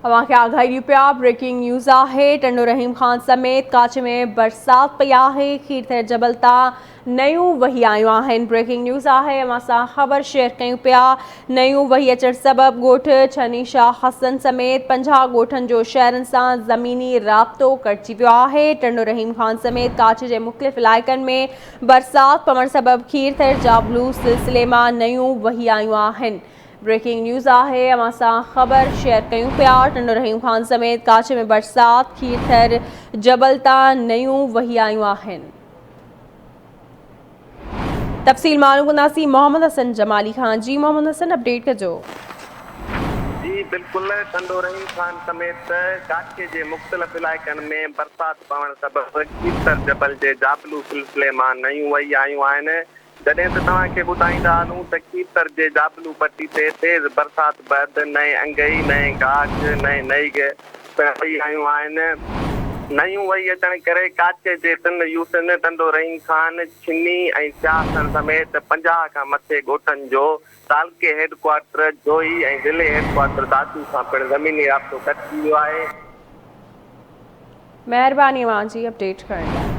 अवांखे आगाही ॾियूं पिया। Breaking news आहे। टंडो रहीम ख़ान समेत काच में बरसात पई आहे। खीर थियल जबल तां नयूं वही आयूं आहिनि। ब्रेकिंग न्यूज़ आहे। अवां सां ख़बर शेयर कयूं पिया। नयूं वही अचण सबबि ॻोठ छनी शाह हसन समेत 50 ॻोठनि जो शहरनि सां ज़मीनी राब्तो कटिजी वियो आहे। टंडो रहीम ख़ान समेत काच जे मुख़्तलिफ़ इलाइक़नि में बरसात पवण सबबि खीर थियल जाबलू सिलसिले मां नयूं वही आयूं आहिनि। ब्रेकिंग न्यूज़ आहे। अवां सां ख़बर शेयर कयूं पिया। टंडो रहीम ख़ान समेत काच में बरसात खीर थियल जबल तां नयूं वही आयूं आहिनि। तफ़सील मालूम कंदासीं मोहम्मद हसन जमाली खान। जी मोहम्मद हसन, अपडेट कजो। जी बिल्कुल, टंडो रहीम ख़ान समेत काचे जे मुख़्तलिफ़ इलाइक़नि में बरसात पवण सबबि खीर जबल जे जाबलू सिलसिले मां नयूं वही आयूं आहिनि। जॾहिं त तव्हांखे ॿुधाईंदा हलूं त खीर जे जाबलू पट्टी ते तेज़ बरसात बैदि नए अंगई नए गाज नई वही आयूं आहिनि। नयूं वही अचण करे काचे जे 3 यूसन टंडो रहीम ख़ान छिनी ऐं शाहसन समेत 50 खां मथे ॻोठनि जो तालके हेडक्वार्टर जोई ऐं ज़िले हेडक्वार्टर दादू सां पिणु ज़मीनी राब्तो कटिजी वियो आहे। महिरबानी अवां जी अपडेट करण लाइ।